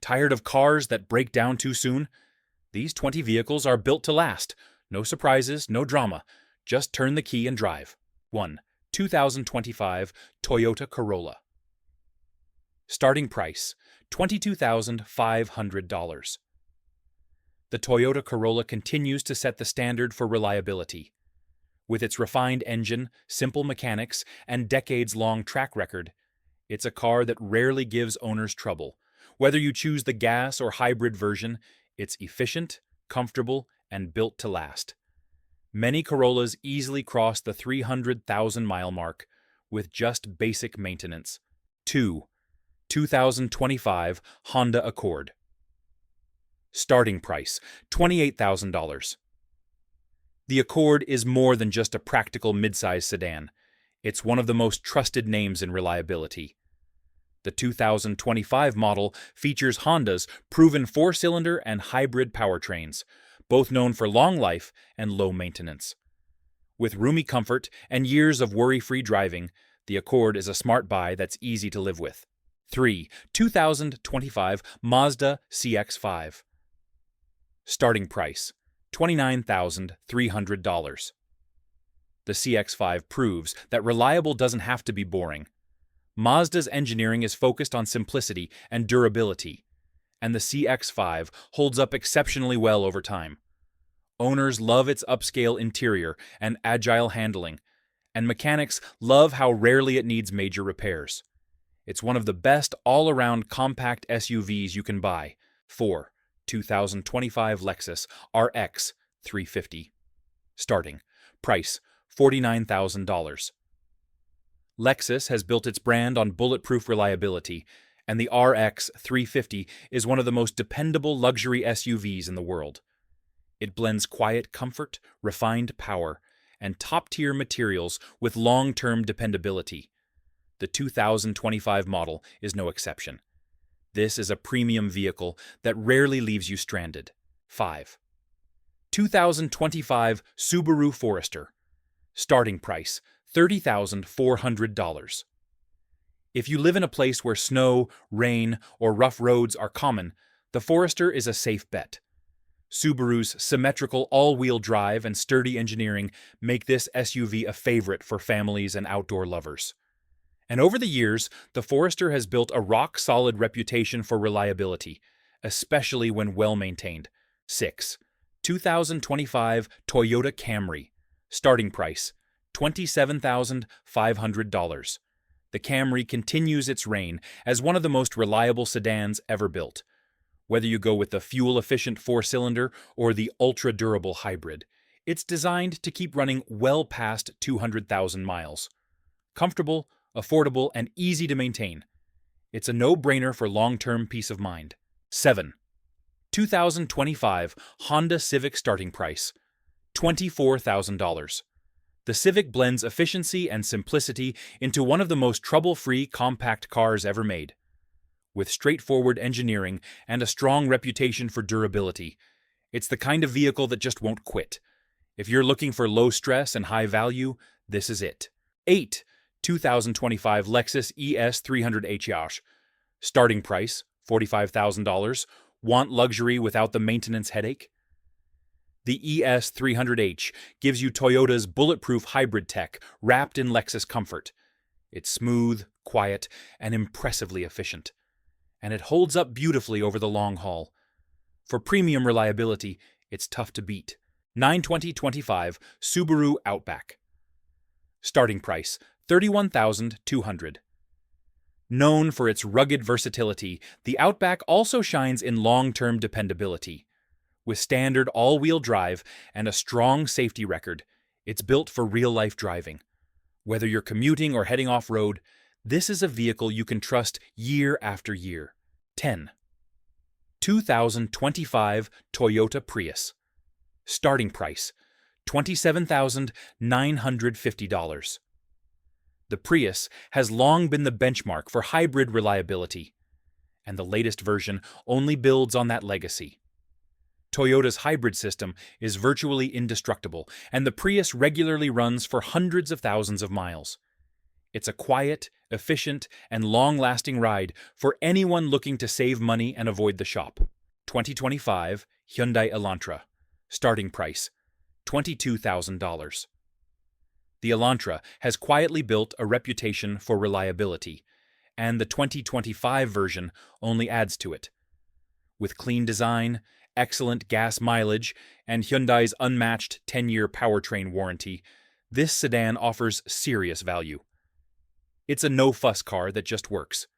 Tired of cars that break down too soon? These 20 vehicles are built to last. No surprises, no drama. Just turn the key and drive. 1. 2025 Toyota Corolla. Starting price, $22,500. The Toyota Corolla continues to set the standard for reliability. With its refined engine, simple mechanics, and decades-long track record, it's a car that rarely gives owners trouble. Whether you choose the gas or hybrid version, it's efficient, comfortable, and built to last. Many Corollas easily cross the 300,000-mile mark with just basic maintenance. 2. 2025 Honda Accord. Starting price, $28,000. The Accord is more than just a practical midsize sedan. It's one of the most trusted names in reliability. The 2025 model features Honda's proven four-cylinder and hybrid powertrains, both known for long life and low maintenance. With roomy comfort and years of worry-free driving, the Accord is a smart buy that's easy to live with. 3. 2025 Mazda CX-5. Starting price, $29,300. The CX-5 proves that reliable doesn't have to be boring. Mazda's engineering is focused on simplicity and durability, and the CX-5 holds up exceptionally well over time. Owners love its upscale interior and agile handling, and mechanics love how rarely it needs major repairs. It's one of the best all-around compact SUVs you can buy. 4. 2025 Lexus RX 350. Starting price, $49,000. Lexus has built its brand on bulletproof reliability, and the RX 350 is one of the most dependable luxury SUVs in the world. It blends quiet comfort, refined power, and top-tier materials with long-term dependability. The 2025 model is no exception. This is a premium vehicle that rarely leaves you stranded. 5. 2025 Subaru Forester. Starting price, $30,400. If you live in a place where snow, rain, or rough roads are common, the Forester is a safe bet. Subaru's symmetrical all-wheel drive and sturdy engineering make this SUV a favorite for families and outdoor lovers. And over the years, the Forester has built a rock-solid reputation for reliability, especially when well-maintained. 6. 2025 Toyota Camry. Starting price, $27,500. The Camry continues its reign as one of the most reliable sedans ever built. Whether you go with the fuel-efficient four-cylinder or the ultra-durable hybrid, it's designed to keep running well past 200,000 miles. Comfortable, affordable, and easy to maintain. It's a no-brainer for long-term peace of mind. 7. 2025 Honda Civic. Starting price, $24,000. The Civic blends efficiency and simplicity into one of the most trouble-free compact cars ever made. With straightforward engineering and a strong reputation for durability, it's the kind of vehicle that just won't quit. If you're looking for low stress and high value, this is it. 8. 2025 Lexus ES 300h. Starting price, $45,000. Want luxury without the maintenance headache? The ES 300h gives you Toyota's bulletproof hybrid tech wrapped in Lexus comfort. It's smooth, quiet, and impressively efficient. And it holds up beautifully over the long haul. For premium reliability, it's tough to beat. 9/20/25 Subaru Outback. Starting price, $31,200. Known for its rugged versatility, the Outback also shines in long-term dependability. With standard all-wheel drive and a strong safety record, it's built for real-life driving. Whether you're commuting or heading off-road, this is a vehicle you can trust year after year. 10. 2025 Toyota Prius. Starting price, $27,950. The Prius has long been the benchmark for hybrid reliability, and the latest version only builds on that legacy. Toyota's hybrid system is virtually indestructible, and the Prius regularly runs for hundreds of thousands of miles. It's a quiet, efficient, and long-lasting ride for anyone looking to save money and avoid the shop. 2025 Hyundai Elantra. Starting price, $22,000. The Elantra has quietly built a reputation for reliability, and the 2025 version only adds to it. With clean design, excellent gas mileage, and Hyundai's unmatched 10-year powertrain warranty, this sedan offers serious value. It's a no-fuss car that just works,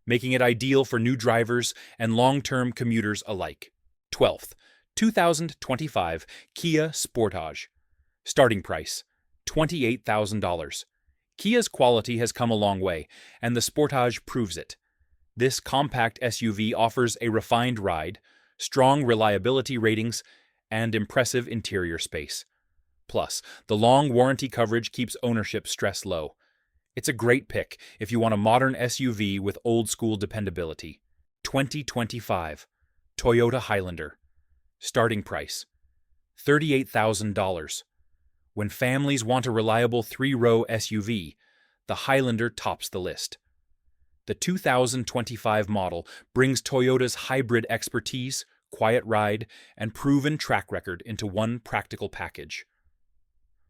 making it ideal for new drivers and long-term commuters alike. 12th, 2025 Kia Sportage. Starting price, $28,000. Kia's quality has come a long way, and the Sportage proves it. This compact SUV offers a refined ride, strong reliability ratings, and impressive interior space. Plus, the long warranty coverage keeps ownership stress low. It's a great pick if you want a modern SUV with old-school dependability. 2025 Toyota Highlander. Starting price, $38,000. When families want a reliable three-row SUV, the Highlander tops the list. The 2025 model brings Toyota's hybrid expertise, quiet ride, and proven track record into one practical package.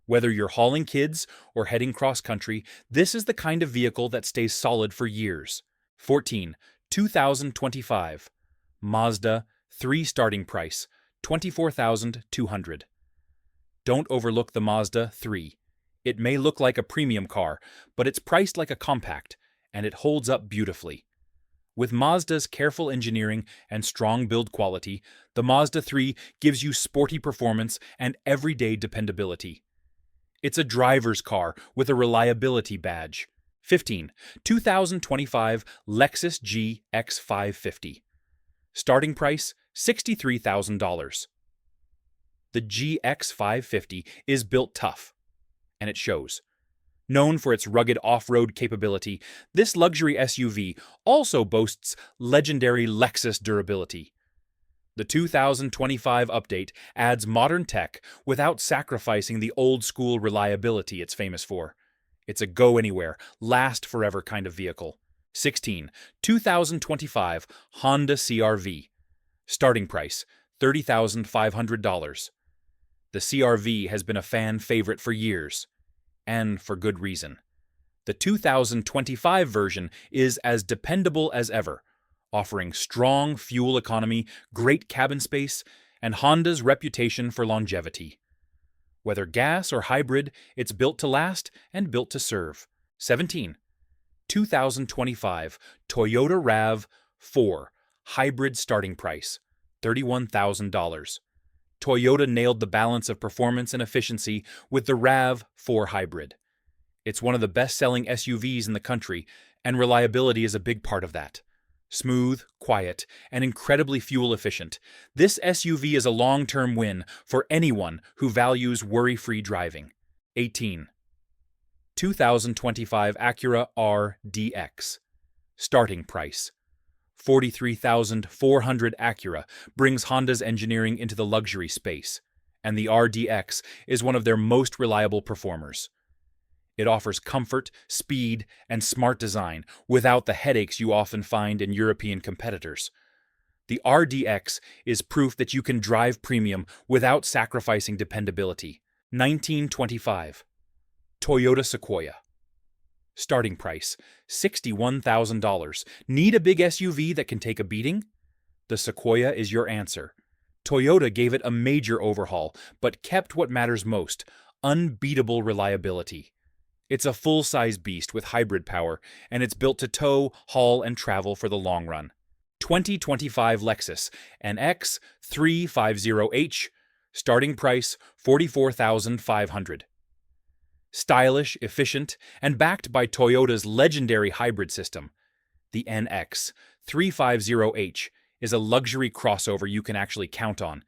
Whether you're hauling kids or heading cross-country, this is the kind of vehicle that stays solid for years. 14. 2025 Mazda 3. Starting price, $24,200. Don't overlook the Mazda 3. It may look like a premium car, but it's priced like a compact, and it holds up beautifully. With Mazda's careful engineering and strong build quality, the Mazda 3 gives you sporty performance and everyday dependability. It's a driver's car with a reliability badge. 15. 2025 Lexus GX550. Starting price, $63,000. The GX550 is built tough, and it shows. Known for its rugged off-road capability, this luxury SUV also boasts legendary Lexus durability. The 2025 update adds modern tech without sacrificing the old-school reliability it's famous for. It's a go-anywhere, last-forever kind of vehicle. 16. 2025 Honda CR-V. Starting price, $30,500. The CR-V has been a fan favorite for years, and for good reason. The 2025 version is as dependable as ever, offering strong fuel economy, great cabin space, and Honda's reputation for longevity. Whether gas or hybrid, it's built to last and built to serve. 17. 2025 Toyota RAV4 Hybrid. Starting price, $31,000. Toyota nailed the balance of performance and efficiency with the RAV4 Hybrid. It's one of the best-selling SUVs in the country, and reliability is a big part of that. Smooth, quiet, and incredibly fuel-efficient, this SUV is a long-term win for anyone who values worry-free driving. 18. 2025 Acura RDX. Starting price, $43,400. Acura brings Honda's engineering into the luxury space, and the RDX is one of their most reliable performers. It offers comfort, speed, and smart design without the headaches you often find in European competitors. The RDX is proof that you can drive premium without sacrificing dependability. 1925 Toyota Sequoia. Starting price, $61,000. Need a big SUV that can take a beating? The Sequoia is your answer. Toyota gave it a major overhaul, but kept what matters most: unbeatable reliability. It's a full-size beast with hybrid power, and it's built to tow, haul, and travel for the long run. 2025 Lexus NX 350h. Starting price, $44,500. Stylish, efficient, and backed by Toyota's legendary hybrid system, the NX 350h is a luxury crossover you can actually count on.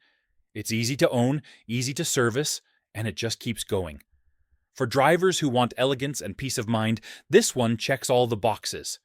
It's easy to own, easy to service, and it just keeps going. For drivers who want elegance and peace of mind, this one checks all the boxes.